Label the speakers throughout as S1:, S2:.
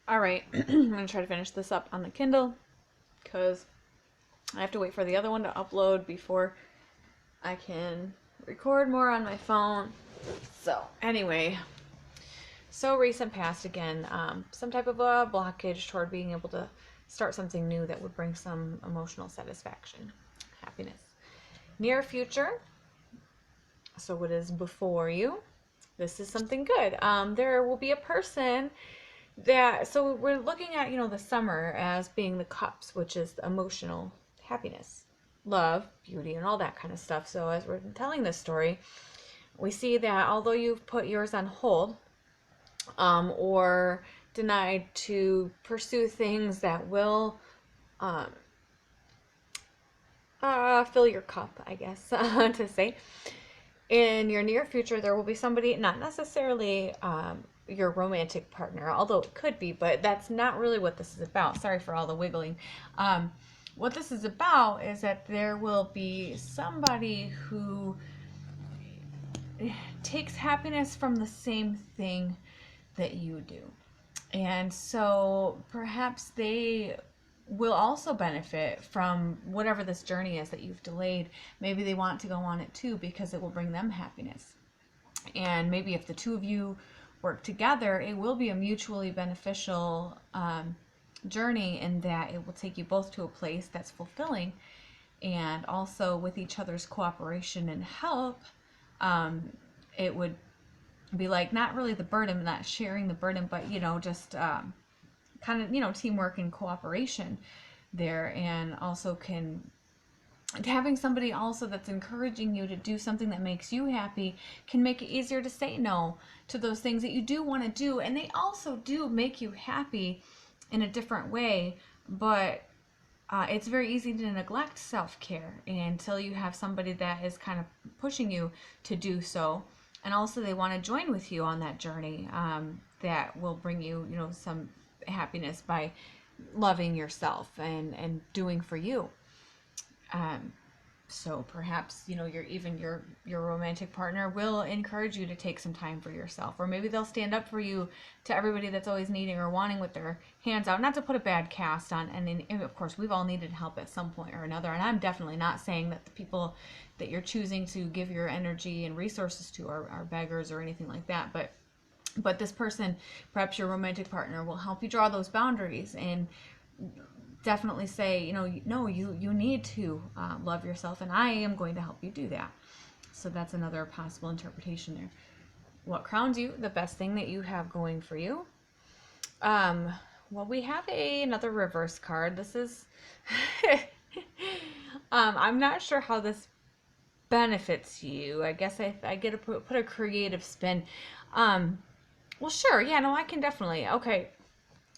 S1: All right, I'm going to try to finish this up on the Kindle because I have to wait for the other one to upload before I can record more on my phone. So, anyway, so recent past again, some type of a blockage toward being able to start something new that would bring some emotional satisfaction, happiness. Near future, so what is before you? This is something good. There will be a person that, so we're looking at, the summer as being the cups, which is emotional happiness, love, beauty, and all that kind of stuff. So as we're telling this story, we see that although you've put yours on hold, or denied to pursue things that will um, fill your cup, I guess, to say, in your near future, there will be somebody, not necessarily your romantic partner, although it could be, but that's not really what this is about. Sorry for all the wiggling. What this is about is that there will be somebody who takes happiness from the same thing that you do. And so perhaps they will also benefit from whatever this journey is that you've delayed. Maybe they want to go on it too because it will bring them happiness. And maybe if the two of you work together, it will be a mutually beneficial journey in that it will take you both to a place that's fulfilling. And also with each other's cooperation and help, it would be like not really the burden, not sharing the burden, but just kind of teamwork and cooperation there, and also having somebody also that's encouraging you to do something that makes you happy can make it easier to say no to those things that you do want to do, and they also do make you happy in a different way, but it's very easy to neglect self-care until you have somebody that is kind of pushing you to do so, and also they want to join with you on that journey, that will bring you some happiness by loving yourself and doing for you. um, so perhaps your romantic partner will encourage you to take some time for yourself, or maybe they'll stand up for you to everybody that's always needing or wanting with their hands out. Not to put a bad cast on, and of course we've all needed help at some point or another, and I'm definitely not saying that the people that you're choosing to give your energy and resources to are beggars or anything like that, but this person, perhaps your romantic partner, will help you draw those boundaries and definitely say, no, you need to love yourself, and I am going to help you do that. So that's another possible interpretation there. What crowns you, the best thing that you have going for you? Um, well, we have another reverse card. This is, I'm not sure how this benefits you. I guess I get to put a creative spin. Um, well, sure. Yeah, no, I can definitely. Okay.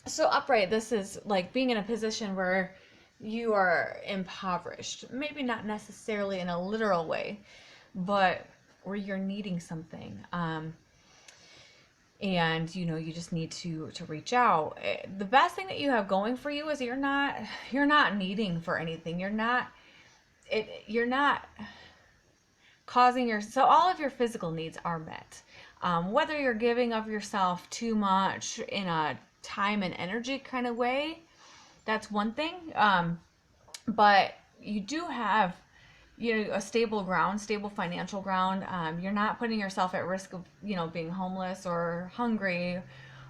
S1: So upright, this is like being in a position where you are impoverished. Maybe not necessarily in a literal way, but where you're needing something. And you just need to reach out. The best thing that you have going for you is you're not needing for anything. You're not causing so all of your physical needs are met. Whether you're giving of yourself too much in a time and energy kind of way, that's one thing. But you do have a stable financial ground. You're not putting yourself at risk of being homeless or hungry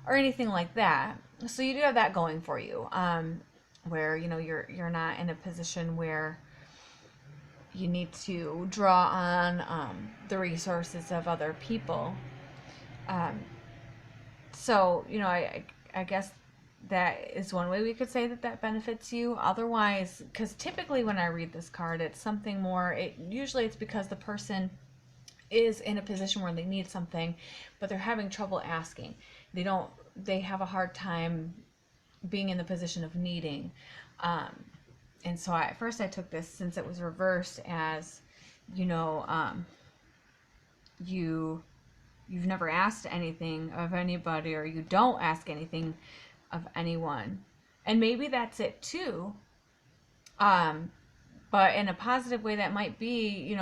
S1: or anything like that. So you do have that going for you, where you're not in a position where you need to draw on the resources of other people. Um, so I guess that is one way we could say that benefits you. Otherwise, because typically when I read this card, it's something more. Usually it's because the person is in a position where they need something, but they're having trouble asking. They have a hard time being in the position of needing. And so at first I took this, since it was reversed, as you know, you you've never asked anything of anybody, or you don't ask anything of anyone, and maybe that's it too. um but in a positive way, that might be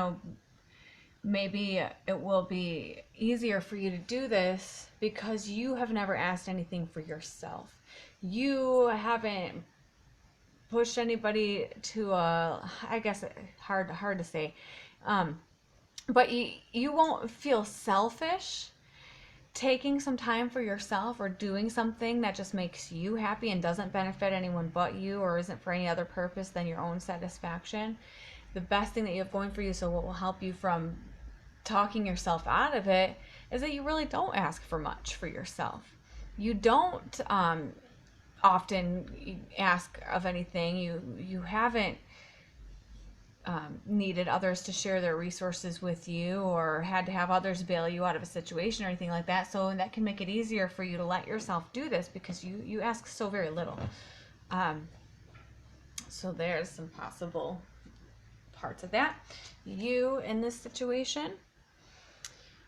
S1: maybe it will be easier for you to do this because you have never asked anything for yourself. You haven't pushed anybody to a, I guess, hard to say, um, but you won't feel selfish taking some time for yourself or doing something that just makes you happy and doesn't benefit anyone but you, or isn't for any other purpose than your own satisfaction. The best thing that you have going for you, so what will help you from talking yourself out of it, is that you really don't ask for much for yourself. You don't often ask of anything. You haven't needed others to share their resources with you, or had to have others bail you out of a situation or anything like that. So that can make it easier for you to let yourself do this because you ask so very little. So there's some possible parts of that. You, in this situation,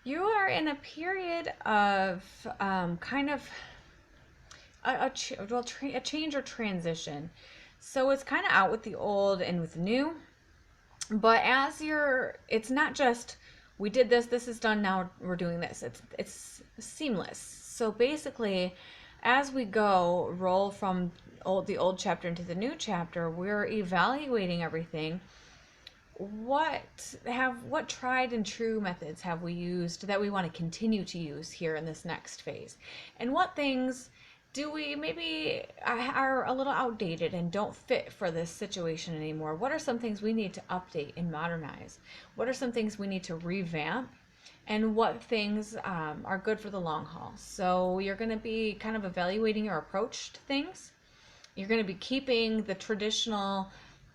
S1: you are in a period of kind of a change or transition. So it's kind of out with the old and with the new. But as it's not just, we did this, this is done, now we're doing this. It's seamless. So basically, as we roll from the old chapter into the new chapter, we're evaluating everything. What tried and true methods have we used that we want to continue to use here in this next phase? And what things do we maybe are a little outdated and don't fit for this situation anymore? What are some things we need to update and modernize? What are some things we need to revamp? And what things are good for the long haul? So you're going to be kind of evaluating your approach to things. You're going to be keeping the traditional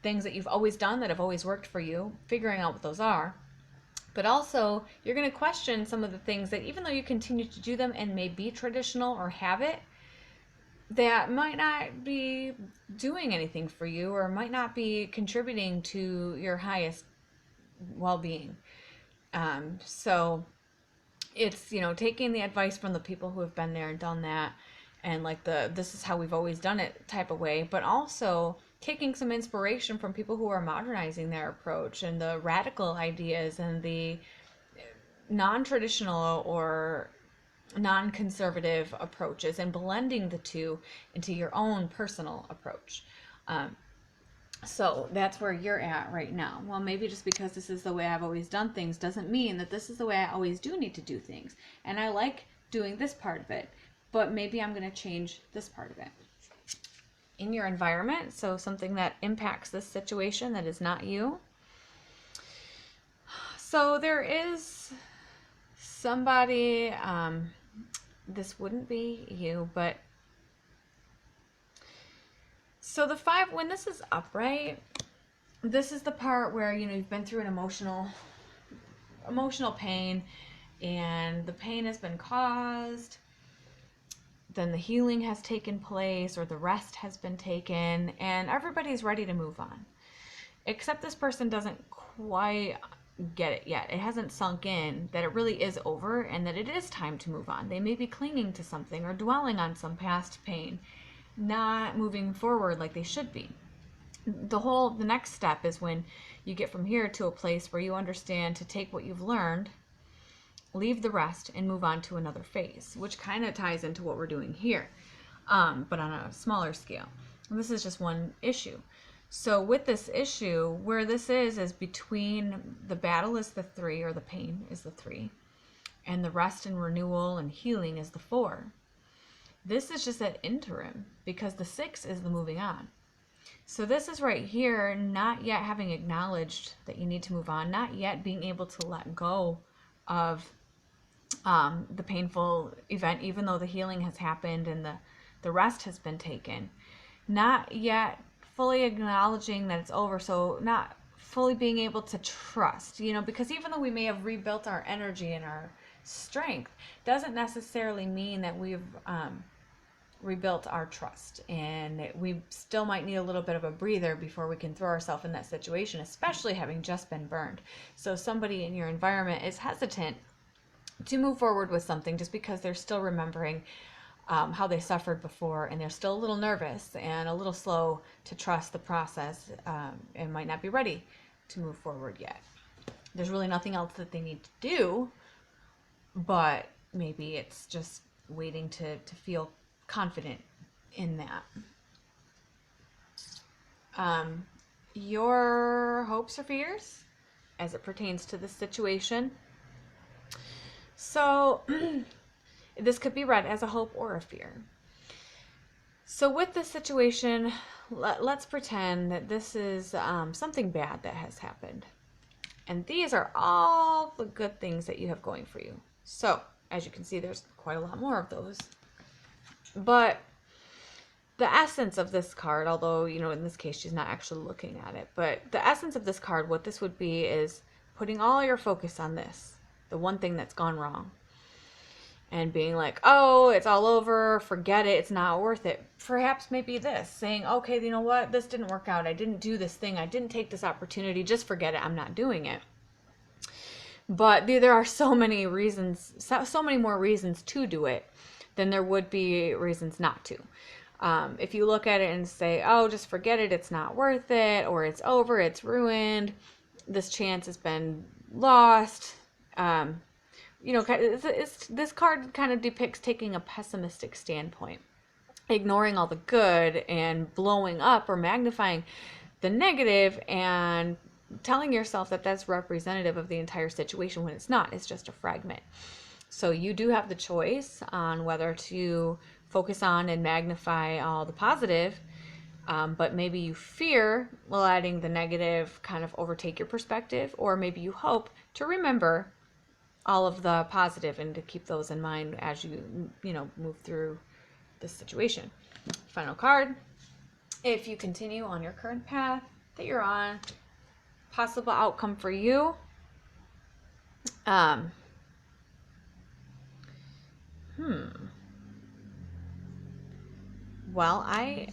S1: things that you've always done that have always worked for you, figuring out what those are. But also, you're going to question some of the things that, even though you continue to do them and may be traditional or habit, that might not be doing anything for you, or might not be contributing to your highest well-being. So it's, taking the advice from the people who have been there and done that, and like this is how we've always done it type of way, but also taking some inspiration from people who are modernizing their approach and the radical ideas and the non-traditional or non-conservative approaches, and blending the two into your own personal approach. So that's where you're at right now. Well, maybe just because this is the way I've always done things doesn't mean that this is the way I always do need to do things. And I like doing this part of it, but maybe I'm going to change this part of it. In your environment, so something that impacts this situation that is not you. So there is somebody, this wouldn't be you, but so the 5, when this is upright, this is the part where, you've been through an emotional pain, and the pain has been caused, then the healing has taken place, or the rest has been taken, and everybody's ready to move on. Except this person doesn't quite get it yet. It hasn't sunk in that it really is over and that it is time to move on. They may be clinging to something or dwelling on some past pain, not moving forward like they should be. The next step is when you get from here to a place where you understand to take what you've learned, leave the rest, and move on to another phase, which kind of ties into what we're doing here, but on a smaller scale. And this is just one issue. So with this issue, where this is between the battle is the 3, or the pain is the 3, and the rest and renewal and healing is the 4. This is just that interim, because the 6 is the moving on. So this is right here, not yet having acknowledged that you need to move on, not yet being able to let go of the painful event, even though the healing has happened and the rest has been taken. Not yet fully acknowledging that it's over, so not fully being able to trust, because even though we may have rebuilt our energy and our strength, doesn't necessarily mean that we've rebuilt our trust, and we still might need a little bit of a breather before we can throw ourselves in that situation, especially having just been burned. So somebody in your environment is hesitant to move forward with something just because they're still remembering how they suffered before, and they're still a little nervous and a little slow to trust the process, and might not be ready to move forward yet. There's really nothing else that they need to do, but maybe it's just waiting to feel confident in that. Your hopes or fears as it pertains to this situation. So, this could be read as a hope or a fear. So, with this situation, let's pretend that this is something bad that has happened. And these are all the good things that you have going for you. So, as you can see, there's quite a lot more of those. But the essence of this card, although, in this case, she's not actually looking at it, but the essence of this card, what this would be is putting all your focus on this, the one thing that's gone wrong, and being like, oh, it's all over, forget it, it's not worth it. Perhaps maybe this, saying, okay, you know what, this didn't work out, I didn't do this thing, I didn't take this opportunity, just forget it, I'm not doing it. But there are so many reasons, so many more reasons to do it than there would be reasons not to. If you look at it and say, oh, just forget it, it's not worth it, or it's over, it's ruined, this chance has been lost, this card kind of depicts taking a pessimistic standpoint, ignoring all the good and blowing up or magnifying the negative and telling yourself that that's representative of the entire situation when it's not. It's just a fragment. So you do have the choice on whether to focus on and magnify all the positive, but maybe you fear letting the negative kind of overtake your perspective, or maybe you hope to remember all of the positive and to keep those in mind as you move through this situation. Final card. If you continue on your current path that you're on, possible outcome for you. Well, I